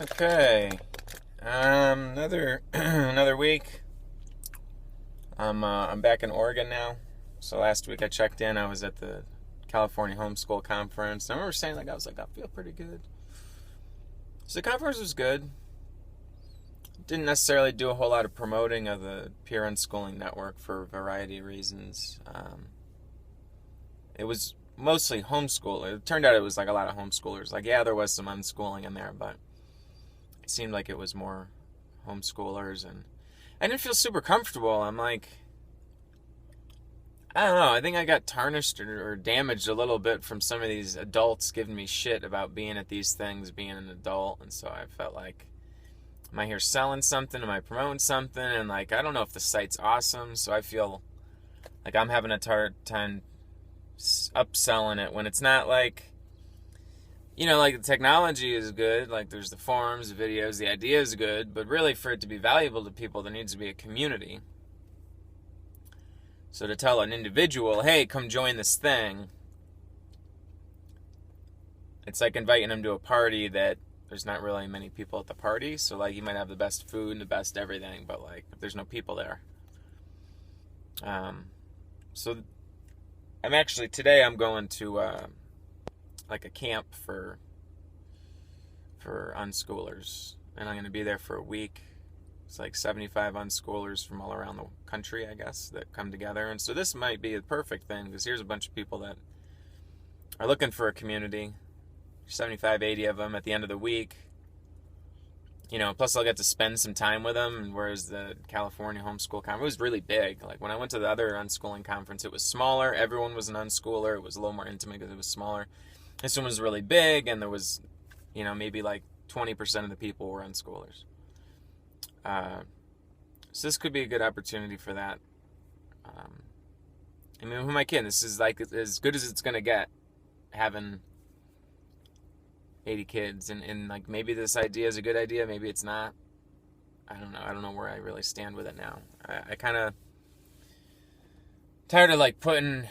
Okay. Another another week. I'm back in Oregon now. So last week I checked in. I was at the California Homeschool Conference. I remember saying I feel pretty good. So the conference was good. Didn't necessarily do a whole lot of promoting of the peer unschooling network for a variety of reasons. It was mostly homeschool. It turned out it was like a lot of homeschoolers. Like, yeah, there was some unschooling in there, but it seemed like it was more homeschoolers, and I didn't feel super comfortable. I'm like, I don't know. I think I got tarnished or damaged a little bit from some of these adults giving me shit about being at these things, being an adult, and so I felt like, am I here selling something? Am I promoting something? And like, I don't know if the site's awesome, so I feel like I'm having a hard time upselling it when it's not like, like the technology is good, like there's the forums, the videos, the idea is good, but really for it to be valuable to people, there needs to be a community. So to tell an individual, hey, come join this thing, it's like inviting them to a party that there's not really many people at the party. So like you might have the best food and the best everything, but like if there's no people there. So I'm going to like a camp for unschoolers, and I'm going to be there for a week. It's like 75 unschoolers from all around the country, I guess, that come together. And so this might be a perfect thing, because here's a bunch of people that are looking for a community. 75, 80 of them at the end of the week. Plus I'll get to spend some time with them, whereas the California Homeschool Conference was really big. Like when I went to the other unschooling conference, it was smaller. Everyone was an unschooler. It was a little more intimate because it was smaller. This one was really big, and there was, maybe like 20% of the people were unschoolers. So this could be a good opportunity for that. Who am I kidding? This is like as good as it's going to get, having 80 kids. And like maybe this idea is a good idea, maybe it's not. I don't know. I don't know where I really stand with it now. I kind of tired of like putting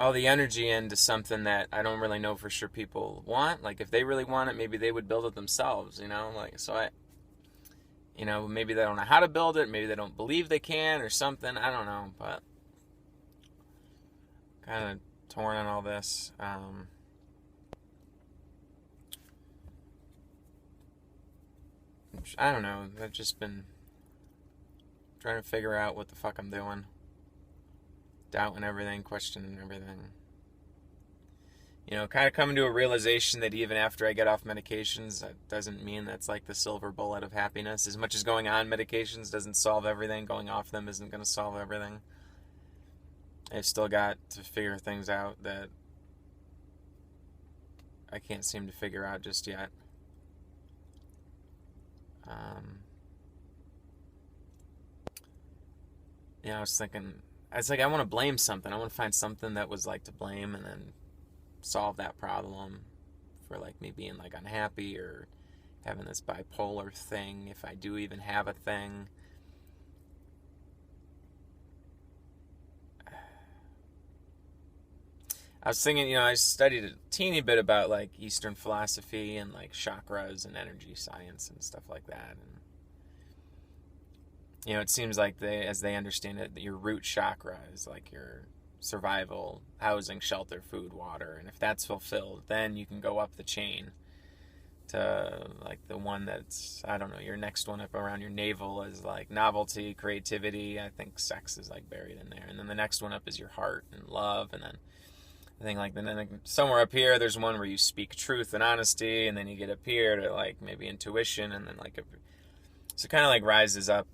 all the energy into something that I don't really know for sure people want. Like if they really want it, maybe they would build it themselves, like, so maybe they don't know how to build it, maybe they don't believe they can or something, I don't know, but kind of torn on all this. I don't know, I've just been trying to figure out what the fuck I'm doing, doubting everything, questioning everything. Kind of coming to a realization that even after I get off medications, that doesn't mean that's like the silver bullet of happiness. As much as going on medications doesn't solve everything, going off them isn't going to solve everything. I've still got to figure things out that I can't seem to figure out just yet. I was thinking, it's like I want to blame something. I want to find something that was like to blame and then solve that problem for like me being like unhappy or having this bipolar thing, if I do even have a thing. I was thinking, I studied a teeny bit about like Eastern philosophy and like chakras and energy science and stuff like that. And it seems like as they understand it, that your root chakra is like your survival, housing, shelter, food, water, and if that's fulfilled, then you can go up the chain to like the one that's, I don't know, your next one up around your navel is like novelty, creativity. I think sex is like buried in there, and then the next one up is your heart and love, and then I think like then somewhere up here there's one where you speak truth and honesty, and then you get up here to like maybe intuition, and then like so it kind of like rises up.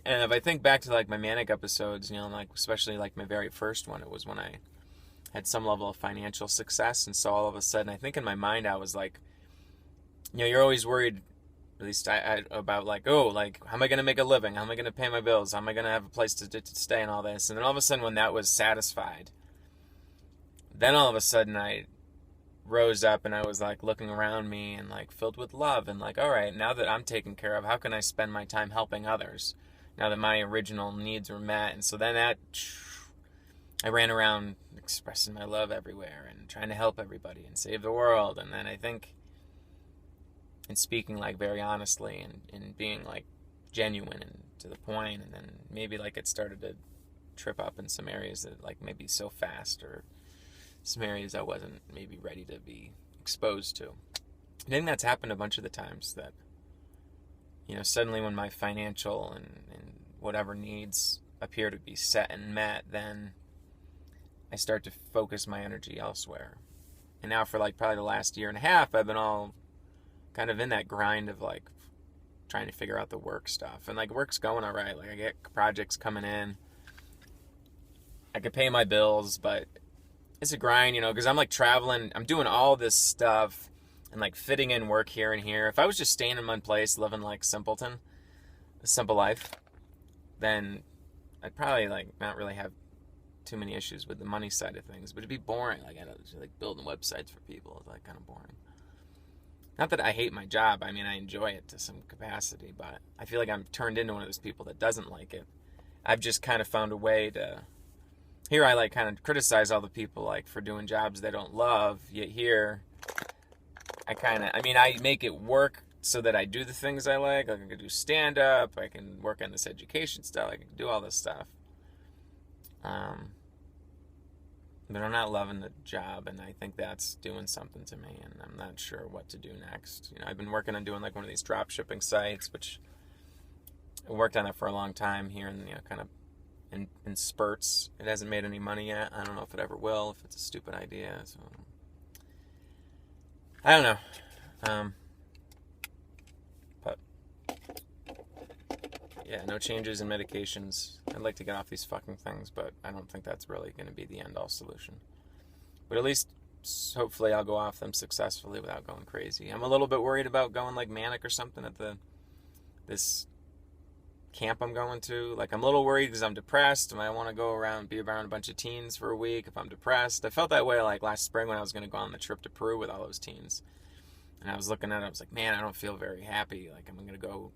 And if I think back to like my manic episodes, like especially like my very first one, it was when I had some level of financial success, and so all of a sudden, I think in my mind I was like, you're always worried, at least I about like, oh, like how am I going to make a living? How am I going to pay my bills? How am I going to have a place to stay and all this? And then all of a sudden, when that was satisfied, then all of a sudden I rose up and I was like looking around me and like filled with love and like, all right, now that I'm taken care of, how can I spend my time helping others? Now that my original needs were met. And so then I ran around expressing my love everywhere and trying to help everybody and save the world. And then I think and speaking like very honestly and being like genuine and to the point, and then maybe like it started to trip up in some areas that like maybe so fast, or some areas I wasn't maybe ready to be exposed to. I think that's happened a bunch of the times that, suddenly when my financial and whatever needs appear to be set and met, then I start to focus my energy elsewhere. And now for like probably the last year and a half, I've been all kind of in that grind of like trying to figure out the work stuff. And like work's going all right. Like I get projects coming in. I can pay my bills, but it's a grind, because I'm like traveling. I'm doing all this stuff and like fitting in work here and here. If I was just staying in one place, living like simpleton, a simple life, then I'd probably like not really have too many issues with the money side of things. But it'd be boring. Like I was like building websites for people. It's like kind of boring. Not that I hate my job. I mean, I enjoy it to some capacity, but I feel like I'm turned into one of those people that doesn't like it. I've just kind of found a way to. Here I like kind of criticize all the people like for doing jobs they don't love, yet here I make it work so that I do the things I like. I can do stand-up, I can work on this education stuff, I can do all this stuff. But I'm not loving the job, and I think that's doing something to me, and I'm not sure what to do next. I've been working on doing like one of these drop shipping sites, which I worked on that for a long time here, and kind of in spurts. It hasn't made any money yet. I don't know if it ever will, if it's a stupid idea. So I don't know. But yeah, no changes in medications. I'd like to get off these fucking things, but I don't think that's really going to be the end-all solution. But at least, hopefully, I'll go off them successfully without going crazy. I'm a little bit worried about going like manic or something at this camp I'm going to. Like, I'm a little worried because I'm depressed and I want to be around a bunch of teens for a week if I'm depressed. I felt that way like last spring when I was going to go on the trip to Peru with all those teens. And I was looking at it, I was like, man, I don't feel very happy. Like, I'm going to go.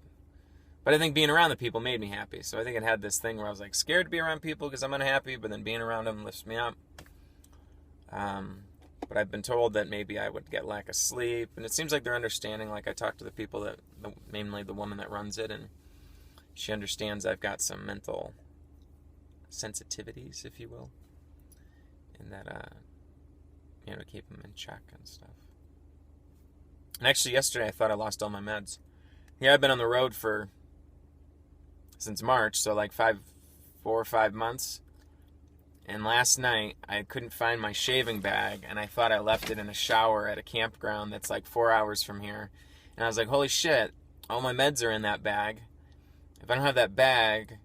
But I think being around the people made me happy. So I think it had this thing where I was like scared to be around people because I'm unhappy, but then being around them lifts me up. But I've been told that maybe I would get lack of sleep. And it seems like they're understanding. Like, I talked to the people mainly the woman that runs it, and she understands I've got some mental sensitivities, if you will, and that, to keep them in check and stuff. And actually, yesterday I thought I lost all my meds. Yeah, I've been on the road since March, so like 4 or 5 months. And last night I couldn't find my shaving bag, and I thought I left it in a shower at a campground that's like 4 hours from here. And I was like, holy shit, all my meds are in that bag. If I don't have that bag,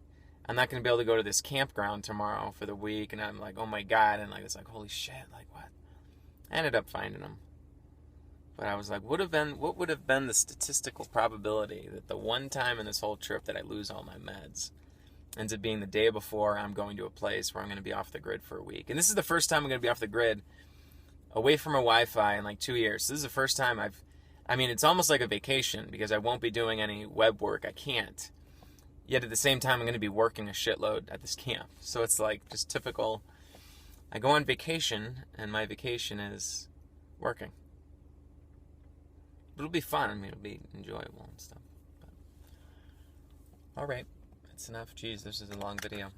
I'm not going to be able to go to this campground tomorrow for the week. And I'm like, oh my God. And like, it's like, holy shit, like what? I ended up finding them. But I was like, what would have been the statistical probability that the one time in this whole trip that I lose all my meds ends up being the day before I'm going to a place where I'm going to be off the grid for a week. And this is the first time I'm going to be off the grid away from a Wi-Fi in like 2 years. So this is the first time it's almost like a vacation because I won't be doing any web work. I can't. Yet at the same time, I'm going to be working a shitload at this camp. So it's like just typical. I go on vacation, and my vacation is working. But it'll be fun. I mean, it'll be enjoyable and stuff. But, all right. That's enough. Jeez, this is a long video.